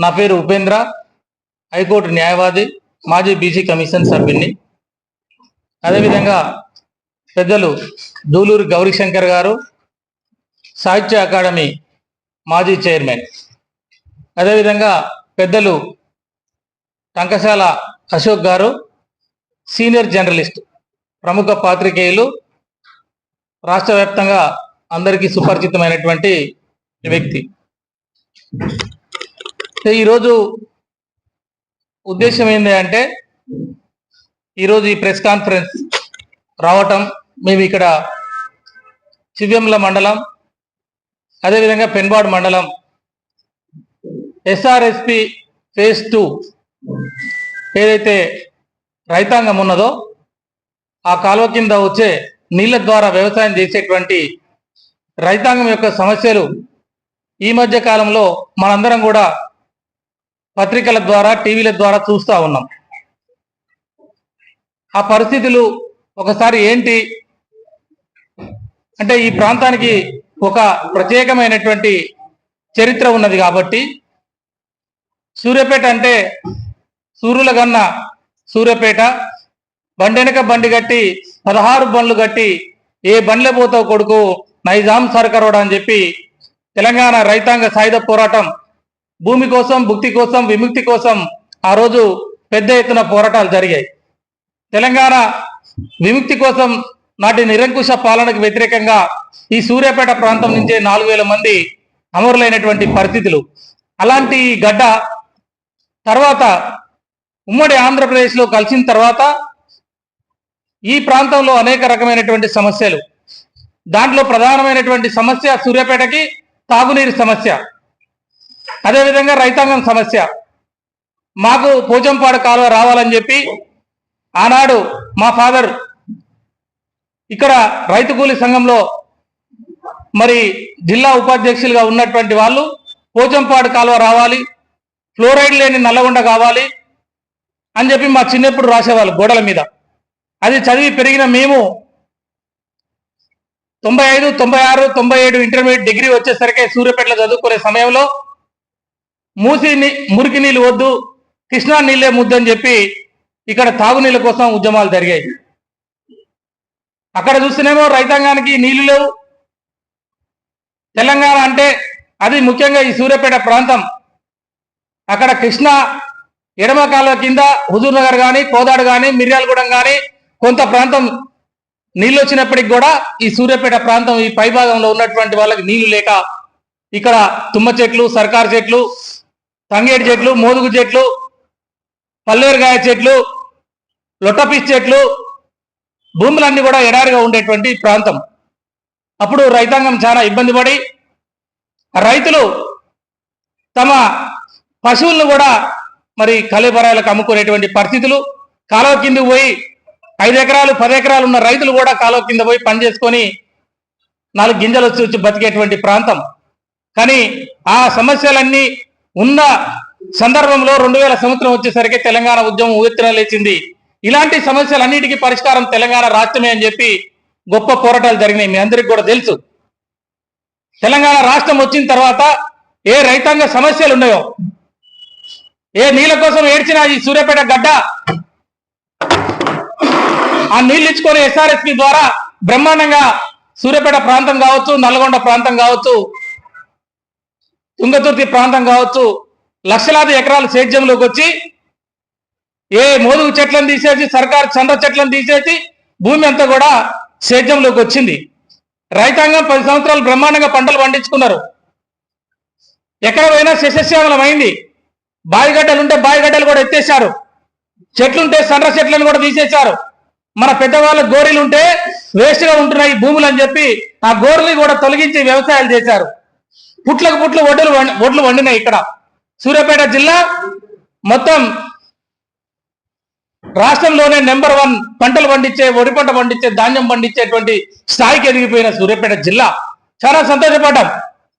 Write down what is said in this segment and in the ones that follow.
నా పేరు ఉపేంద్ర, హైకోర్టు న్యాయవాది, మాజీ బీసీ కమిషన్ సభ్యుని. అదేవిధంగా పెద్దలు దూలూరు గౌరీశంకర్ గారు, సాహిత్య అకాడమీ మాజీ చైర్మన్. అదేవిధంగా పెద్దలు టంకశాల అశోక్ గారు, సీనియర్ జర్నలిస్ట్, ప్రముఖ పాత్రికేయులు, రాష్ట్ర వ్యాప్తంగా అందరికీ సుపరిచితమైనటువంటి వ్యక్తి. ఈరోజు ఉద్దేశం ఏంటి అంటే, ఈరోజు ఈ ప్రెస్ కాన్ఫరెన్స్ రావటం, మేము ఇక్కడ చివ్యంల మండలం, అదేవిధంగా పెన్బాడ్ మండలం ఎస్ఆర్ఎస్పి ఫేజ్ 2 ఏదైతే రైతాంగం ఉన్నదో ఆ కాలువ కింద వచ్చే నీళ్ల ద్వారా వ్యవసాయం చేసేటువంటి రైతాంగం యొక్క సమస్యలు ఈ మధ్య కాలంలో మనందరం కూడా పత్రికల ద్వారా, టీవీల ద్వారా చూస్తూ ఉన్నాం. ఆ పరిస్థితులు ఒకసారి ఏంటి అంటే, ఈ ప్రాంతానికి ఒక ప్రత్యేకమైనటువంటి చరిత్ర ఉన్నది కాబట్టి, సూర్యాపేట అంటే సూర్యుల గన్న సూర్యాపేట, బండెనక బండి కట్టి 16 బండ్లు కట్టి ఏ బండ్లే పోతావు కొడుకు నైజాం సర్కారోడా అని చెప్పి తెలంగాణ రైతాంగ సాయుధ పోరాటం, భూమి కోసం, భుక్తి కోసం, విముక్తి కోసం ఆ రోజు పెద్ద ఎత్తున పోరాటాలు జరిగాయి. తెలంగాణ విముక్తి కోసం నాటి నిరంకుశ పాలనకు వ్యతిరేకంగా ఈ సూర్యాపేట ప్రాంతం నుంచే 4000 మంది అమరులైనటువంటి పరిస్థితులు. అలాంటి గడ్డ తర్వాత ఉమ్మడి ఆంధ్రప్రదేశ్లో కలిసిన తర్వాత ఈ ప్రాంతంలో అనేక రకమైనటువంటి సమస్యలు, దాంట్లో ప్రధానమైనటువంటి సమస్య సూర్యాపేటకి తాగునీరు సమస్య, అదేవిధంగా రైతాంగం సమస్య. మాకు పోచంపాడు కాలువ రావాలని చెప్పి ఆనాడు మా ఫాదర్ ఇక్కడ రైతు కూలీ సంఘంలో మరి జిల్లా ఉపాధ్యక్షులుగా ఉన్నటువంటి వాళ్ళు, పోచంపాడు కాలువ రావాలి, ఫ్లోరైడ్ లేని నల్లగొండ కావాలి అని చెప్పి మా చిన్నప్పుడు రాసేవాళ్ళు గోడల మీద. అది చదివి పెరిగిన మేము 95, 96, 97 ఇంటర్మీడియట్ డిగ్రీ వచ్చేసరికి సూర్యాపేటలో చదువుకునే సమయంలో మురికి నీళ్ళు వద్దు, కృష్ణా నీళ్ళే ముద్దని చెప్పి ఇక్కడ తాగునీళ్ళ కోసం ఉద్యమాలు జరిగాయి. అక్కడ చూస్తేనేమో రైతాంగానికి నీళ్లు లేవు. తెలంగాణ అంటే అది ముఖ్యంగా ఈ సూర్యాపేట ప్రాంతం, అక్కడ కృష్ణా ఎడమ కాలువ కింద హుజూర్ నగర్ కానీ, కోదాడు కానీ, మిర్యాలగూడెం కానీ కొంత ప్రాంతం నీళ్ళు వచ్చినప్పటికి కూడా ఈ సూర్యాపేట ప్రాంతం ఈ పై భాగంలో ఉన్నటువంటి వాళ్ళకి నీళ్లు లేక ఇక్కడ తుమ్మ చెట్లు, సర్కారు చెట్లు, తంగేడు చెట్లు, మోదుగు చెట్లు, పల్లేరుగాయ చెట్లు, లొట్టపీస్ చెట్లు, భూములన్నీ కూడా ఎడారిగా ఉండేటువంటి ప్రాంతం. అప్పుడు రైతాంగం చాలా ఇబ్బంది పడి రైతులు తమ పశువులను కూడా మరి కలేబరాలకు అమ్ముకునేటువంటి పరిస్థితులు, కాలువ కిందకు పోయి 5 ఎకరాలు 10 ఎకరాలు ఉన్న రైతులు కూడా కాలువ కింద పోయి పని చేసుకొని 4 గింజలు వచ్చి బతికేటువంటి ప్రాంతం. కానీ ఆ సమస్యలన్నీ ఉన్న సందర్భంలో 2000 సంవత్సరం వచ్చేసరికి తెలంగాణ ఉద్యమం ఉవ్వెత్తున లేచింది. ఇలాంటి సమస్యలన్నిటికీ పరిష్కారం తెలంగాణ రాష్ట్రమే అని చెప్పి గొప్ప పోరాటాలు జరిగినాయి. మీ అందరికి కూడా తెలుసు. తెలంగాణ రాష్ట్రం వచ్చిన తర్వాత ఏ రైతాంగ సమస్యలు ఉన్నాయో, ఏ నీళ్ళ కోసం ఏడ్చినా ఈ సూర్యాపేట గడ్డ ఆ నీళ్ళు ఇచ్చుకొని ఎస్ఆర్ఎస్పి ద్వారా బ్రహ్మాండంగా సూర్యాపేట ప్రాంతం కావచ్చు, నల్గొండ ప్రాంతం కావచ్చు, తుంగతుర్తి ప్రాంతం కావచ్చు, లక్షలాది ఎకరాల సేద్యంలోకి వచ్చి ఏ మోదుగు చెట్లను తీసేసి, సర్కారు చంద్ర చెట్లను తీసేసి భూమి అంతా కూడా సేద్యంలోకి వచ్చింది. రైతాంగం 10 సంవత్సరాలు బ్రహ్మాండంగా పంటలు పండించుకున్నారు. ఎక్కడ పోయినా సస్యశ్యామలమైంది. బాయిగడ్డలుంటే బాయిగడ్డలు కూడా ఎత్తేశారు, చెట్లుంటే సండ్ర చెట్లను కూడా తీసేశారు. మన పెద్దవాళ్ళ గోరీలుంటే వేస్ట్ గా ఉంటున్నాయి భూములు అని చెప్పి ఆ గోరుని కూడా తొలగించి వ్యవసాయాలు చేశారు. పుట్లకు పుట్లు ఒడ్లు వండినాయి. ఇక్కడ సూర్యాపేట జిల్లా మొత్తం రాష్ట్రంలోనే నెంబర్ 1 పంటలు పండించే, వరి పంట పండించే, ధాన్యం పండించేటువంటి స్థాయికి ఎదిగిపోయిన సూర్యాపేట జిల్లా. చాలా సంతోషపడ్డాం.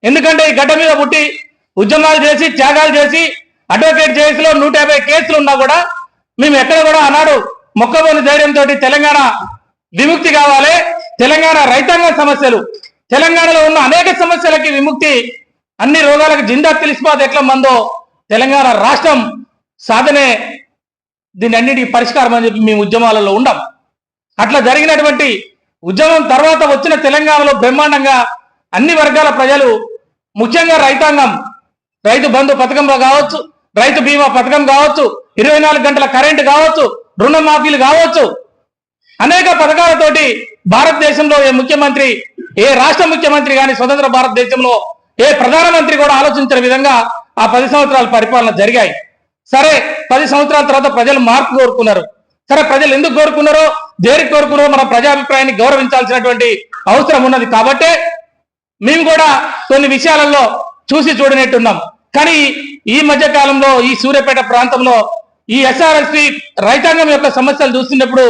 ఎందుకంటే ఈ గడ్డ మీద పుట్టి ఉద్యమాలు చేసి, త్యాగాలు చేసి, అడ్వకేట్ కేసులో 150 కేసులు ఉన్నా కూడా మేము ఎక్కడ కూడా ఆనాడు మొక్కబోని ధైర్యంతో తెలంగాణ విముక్తి కావాలి, తెలంగాణ రైతాంగ సమస్యలు, తెలంగాణలో ఉన్న అనేక సమస్యలకి విముక్తి, అన్ని రోగాలకు జిందా తెలిసిపోతే ఎట్లా మందో తెలంగాణ రాష్ట్రం సాధనే దీని అన్నిటికీ పరిష్కారం అని చెప్పి మేము ఉద్యమాలలో ఉండం. అట్లా జరిగినటువంటి ఉద్యమం తర్వాత వచ్చిన తెలంగాణలో బ్రహ్మాండంగా అన్ని వర్గాల ప్రజలు, ముఖ్యంగా రైతాంగం, రైతు బంధు పథకంలో కావచ్చు, రైతు బీమా పథకం కావచ్చు, 24 గంటల కరెంటు కావచ్చు, రుణమాఫీలు కావచ్చు, అనేక పథకాలతోటి భారతదేశంలో ఏ ముఖ్యమంత్రి, ఏ రాష్ట్ర ముఖ్యమంత్రి కానీ స్వతంత్ర భారతదేశంలో ఏ ప్రధానమంత్రి కూడా ఆలోచించిన విధంగా ఆ 10 సంవత్సరాల పరిపాలన జరిగాయి. సరే, 10 సంవత్సరాల తర్వాత ప్రజలు మార్పు కోరుకున్నారు. సరే, ప్రజలు ఎందుకు కోరుకున్నారో, దేనికి కోరుకున్నారో మన ప్రజాభిప్రాయాన్ని గౌరవించాల్సినటువంటి అవసరం ఉన్నది. కాబట్టే మేము కూడా కొన్ని విషయాలలో చూసి చూడనట్టున్నాం. కానీ ఈ మధ్య కాలంలో ఈ సూర్యాపేట ప్రాంతంలో ఈ ఎస్ఆర్ఎస్పి రైతాంగం యొక్క సమస్యలు చూస్తున్నప్పుడు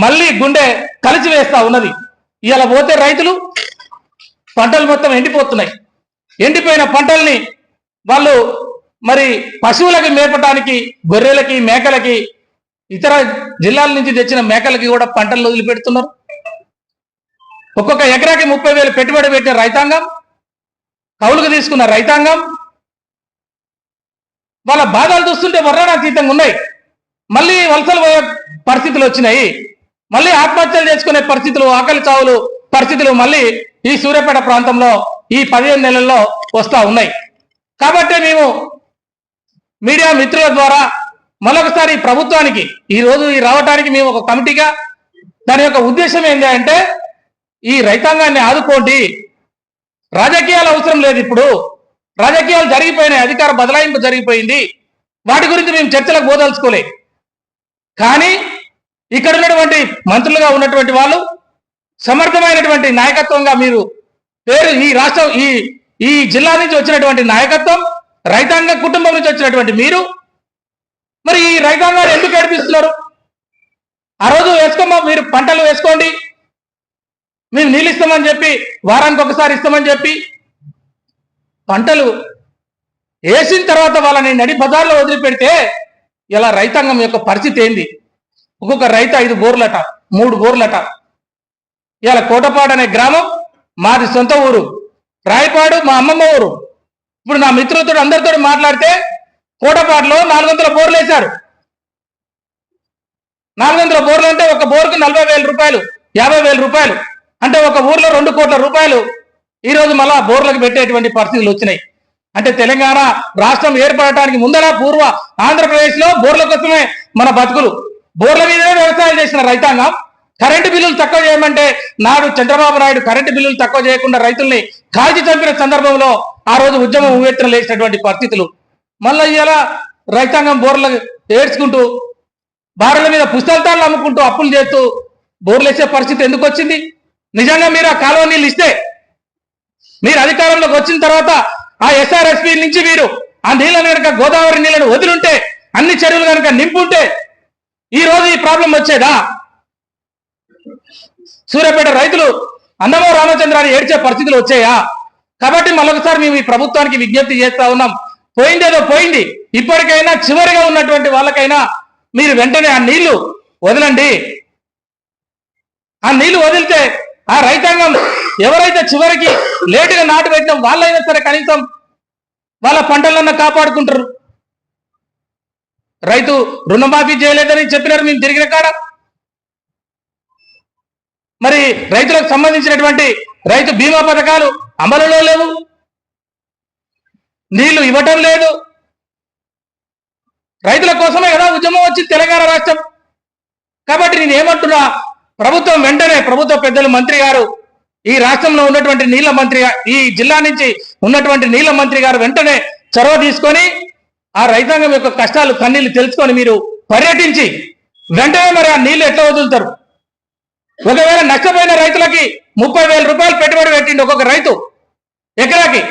మళ్ళీ గుండె కలిసి వేస్తా ఉన్నది. ఇలా పోతే రైతులు పంటలు మొత్తం ఎండిపోతున్నాయి. ఎండిపోయిన పంటల్ని వాళ్ళు మరి పశువులకి మేపటానికి, గొర్రెలకి, మేకలకి, ఇతర జిల్లాల నుంచి తెచ్చిన మేకలకి కూడా పంటలు వదిలిపెడుతున్నారు. ఒక్కొక్క ఎకరాకి 30,000 పెట్టుబడి పెట్టిన రైతాంగం, కౌలుకు తీసుకున్న రైతాంగం, వాళ్ళ బాధలు చూస్తుంటే వర్ణనాతీతంగా ఉన్నాయి. మళ్ళీ వలసలు పోయే పరిస్థితులు వచ్చినాయి. మళ్ళీ ఆత్మహత్యలు చేసుకునే పరిస్థితులు, ఆకలి చావులు పరిస్థితులు మళ్ళీ ఈ సూర్యాపేట ప్రాంతంలో ఈ 15 నెలల్లో వస్తా ఉన్నాయి. కాబట్టి మేము మీడియా మిత్రుల ద్వారా మరొకసారి ప్రభుత్వానికి ఈ రోజు రావడానికి మేము ఒక కమిటీగా, దాని యొక్క ఉద్దేశం ఏంటి అంటే, ఈ రైతాంగాన్ని ఆదుకోండి. రాజకీయాలు అవసరం లేదు. ఇప్పుడు రాజకీయాలు జరిగిపోయినాయి, అధికార బదలాయింపు జరిగిపోయింది. వాటి గురించి మేము చర్చలకు పోదలుచుకోలే. కానీ ఇక్కడ ఉన్నటువంటి మంత్రులుగా ఉన్నటువంటి వాళ్ళు సమర్థమైనటువంటి నాయకత్వంగా మీరు పేరు, ఈ రాష్ట్రం ఈ జిల్లా నుంచి వచ్చినటువంటి నాయకత్వం, రైతాంగ కుటుంబం నుంచి వచ్చినటువంటి మీరు మరి ఈ రైతాంగాన్ని ఎందుకు ఏడిపిస్తున్నారు? ఆ రోజు వేసుకోమా, మీరు పంటలు వేసుకోండి, మేము నీళ్ళు ఇస్తామని చెప్పి, వారానికి ఒకసారి ఇస్తామని చెప్పి, పంటలు వేసిన తర్వాత వాళ్ళని నడి బజార్లో వదిలిపెడితే ఇలా రైతాంగం యొక్క పరిస్థితి ఏంది? ఒక్కొక్క రైతు 5 బోర్లట, 3 బోర్లట. ఇలా కోటపాడు అనే గ్రామం మాది సొంత ఊరు, రాయపాడు మా అమ్మమ్మ ఊరు. ఇప్పుడు నా మిత్రులతో అందరితో మాట్లాడితే కోటపాడులో 400 బోర్లు వేశారు. 400 బోర్లు అంటే ఒక బోర్కు 40,000 రూపాయలు, 50,000 రూపాయలు. అంటే ఒక ఊర్లో 2 కోట్ల రూపాయలు ఈరోజు మళ్ళా బోర్లకు పెట్టేటువంటి పరిస్థితులు వచ్చినాయి. అంటే తెలంగాణ రాష్ట్రం ఏర్పడటానికి ముందర పూర్వ ఆంధ్రప్రదేశ్లో బోర్ల కోసమే మన బతుకులు, బోర్ల మీదనే వ్యవసాయం చేసిన రైతాంగం. కరెంటు బిల్లులు తక్కువ చేయమంటే నాడు చంద్రబాబు నాయుడు కరెంటు బిల్లులు తక్కువ చేయకుండా రైతుల్ని కాల్చి చంపిన సందర్భంలో ఆ రోజు ఉద్యమం ఉవ్వెత్తున లేచినటువంటి పరిస్థితులు. మళ్ళీ ఇలా రైతాంగం బోర్లు ఏడ్చుకుంటూ, బారుల మీద పుస్తకాలు అమ్ముకుంటూ, అప్పులు చేస్తూ బోర్లు వేసే పరిస్థితి ఎందుకు వచ్చింది? నిజంగా మీరు ఆ కాలువ నీళ్ళు ఇస్తే, మీరు అధికారంలోకి వచ్చిన తర్వాత ఆ ఎస్ఆర్ఎస్పి నుంచి మీరు ఆ నీళ్ళను కనుక, గోదావరి నీళ్లను వదిలింటే, అన్ని చెరువులు కనుక నింపుంటే ఈ రోజు ఈ ప్రాబ్లం వచ్చేదా? సూర్యాపేట రైతులు అన్నమో రామచంద్రాన్ని ఏడ్చే పరిస్థితులు వచ్చాయా? కాబట్టి మరొకసారి మేము ఈ ప్రభుత్వానికి విజ్ఞప్తి చేస్తా ఉన్నాం. పోయిందేదో పోయింది. ఇప్పటికైనా చివరిగా ఉన్నటువంటి వాళ్ళకైనా మీరు వెంటనే ఆ నీళ్లు వదలండి. ఆ నీళ్లు వదిలితే ఆ రైతాంగం ఎవరైతే చివరికి లేటుగా నాటు పెట్టిన వాళ్ళైనా సరే కనీసం వాళ్ళ పంటలన్నా కాపాడుకుంటారు. రైతు రుణమాఫీ చేయలేదని చెప్పినారు మేము తిరిగిన కాడ. మరి రైతులకు సంబంధించినటువంటి రైతు బీమా పథకాలు అమలులో లేవు, నీళ్లు ఇవ్వటం లేదు. రైతుల కోసమే కదా ఉద్యమం వచ్చింది తెలంగాణ రాష్ట్రం. కాబట్టి నేను ఏమంటున్నా, ప్రభుత్వం వెంటనే, ప్రభుత్వ పెద్దలు, మంత్రి గారు, ఈ రాష్ట్రంలో ఉన్నటువంటి నీళ్ల మంత్రి, ఈ జిల్లా నుంచి ఉన్నటువంటి నీళ్ల మంత్రి గారు వెంటనే చొరవ తీసుకొని ఆ రైతాంగం యొక్క కష్టాలు, కన్నీళ్లు తెలుసుకొని మీరు పర్యటించి వెంటనే మరి ఆ నీళ్లు ఎట్లా వదులుతారు? ఒకవేళ నష్టపోయిన రైతులకి 30,000 రూపాయలు పెట్టుబడి పెట్టిండి ఒక్కొక్క రైతు ఎకరాకి.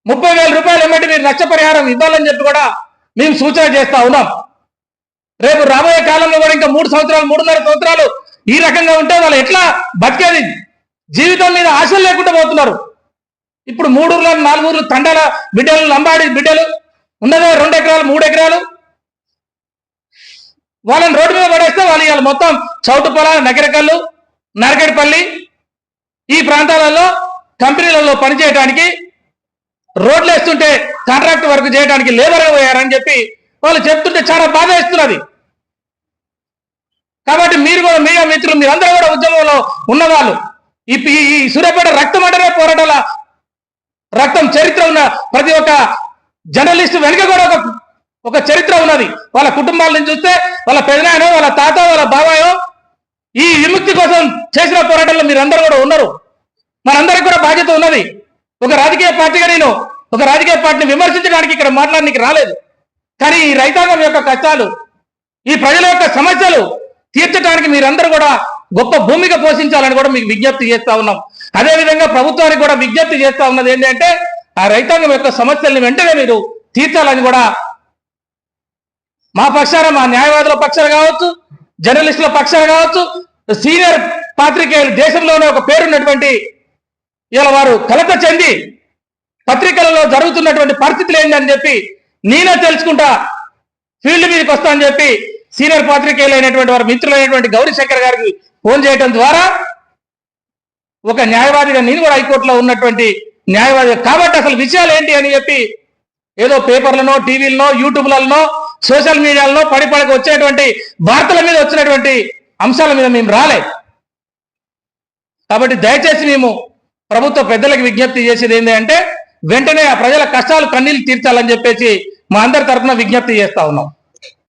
30,000 రూపాయలు ఏమంటే మీరు నష్టపరిహారం ఇవ్వాలని చెప్పి కూడా మేము సూచన చేస్తా ఉన్నాం. రేపు రాబోయే కాలంలో కూడా ఇంకా 3 సంవత్సరాలు, 3.5 సంవత్సరాలు ఈ రకంగా ఉంటే వాళ్ళు ఎట్లా బతికేది? జీవితం మీద ఆశలు లేకుండా పోతున్నారు. ఇప్పుడు 3 ఊర్లు, 4 ఊర్లు తండాల బిడ్డలు, లంబాడి బిడ్డలు ఉన్నదే 2 ఎకరాలు, 3 ఎకరాలు, వాళ్ళని రోడ్డు మీద పడేస్తే వాళ్ళు ఇవాళ మొత్తం చౌటుపొల, నగరకల్లు, నరకడిపల్లి ఈ ప్రాంతాలలో కంపెనీలలో పనిచేయడానికి రోడ్లు వేస్తుంటే కాంట్రాక్ట్ వర్క్ చేయడానికి లేబర్ పోయారని చెప్పి వాళ్ళు చెప్తుంటే చాలా బాధ వేస్తున్నది. కాబట్టి మీరు కూడా మీడియా మిత్రులు మీరందరూ కూడా ఉద్యమంలో ఉన్నవాళ్ళు. ఈ సూర్యాపేట రక్తం అంటేనే పోరాటాల రక్తం చరిత్ర ఉన్న ప్రతి ఒక్క జర్నలిస్ట్ వెనుక కూడా ఒక చరిత్ర ఉన్నది. వాళ్ళ కుటుంబాలను చూస్తే వాళ్ళ పెదనాయనో వాళ్ళ తాత వాళ్ళ బాబాయో ఈ విముక్తి కోసం చేసిన పోరాటంలో మీరందరూ కూడా ఉన్నారు. మనందరికీ కూడా బాధ్యత ఉన్నది. ఒక రాజకీయ పార్టీగా నేను ఒక రాజకీయ పార్టీని విమర్శించడానికి ఇక్కడ మాట్లాడడానికి రాలేదు. కానీ ఈ రైతాంగం యొక్క కష్టాలు, ఈ ప్రజల యొక్క సమస్యలు తీర్చడానికి మీరందరూ కూడా గొప్ప భూమిక పోషించాలని కూడా మీకు విజ్ఞప్తి చేస్తా ఉన్నాం. అదేవిధంగా ప్రభుత్వానికి కూడా విజ్ఞప్తి చేస్తా ఉన్నది ఏంటంటే ఆ రైతాంగం యొక్క సమస్యల్ని వెంటనే మీరు తీర్చాలని కూడా మా పక్షాన, మా న్యాయవాదుల పక్షాన కావచ్చు, జర్నలిస్టుల పక్షాన కావచ్చు, సీనియర్ పాత్రికేయులు దేశంలోనే ఒక పేరున్నటువంటి ఇలా వారు కలత చెంది పత్రికలలో జరుగుతున్నటువంటి పరిస్థితులు ఏంటని చెప్పి నేనే తెలుసుకుంటా ఫీల్డ్ మీదకి వస్తా అని చెప్పి సీనియర్ పాత్రికేయులు అయినటువంటి వారు మిత్రులైనటువంటి గౌరీశంకర్ గారికి ఫోన్ చేయడం ద్వారా ఒక న్యాయవాదిగా నేను కూడా హైకోర్టులో ఉన్నటువంటి న్యాయవాది కాబట్టి అసలు విషయాలు ఏంటి అని చెప్పి ఏదో పేపర్లను, టీవీలను, యూట్యూబ్లలో, సోషల్ మీడియాలో పడిపడక వచ్చేటువంటి వార్తల మీద వచ్చినటువంటి అంశాల మీద మేము రాలే. కాబట్టి దయచేసి మేము ప్రభుత్వ పెద్దలకు విజ్ఞప్తి చేసేది ఏంటంటే వెంటనే ఆ ప్రజల కష్టాలు కన్నీళ్లు తీర్చాలని చెప్పేసి మా అందరి తరఫున విజ్ఞప్తి చేస్తా ఉన్నాం.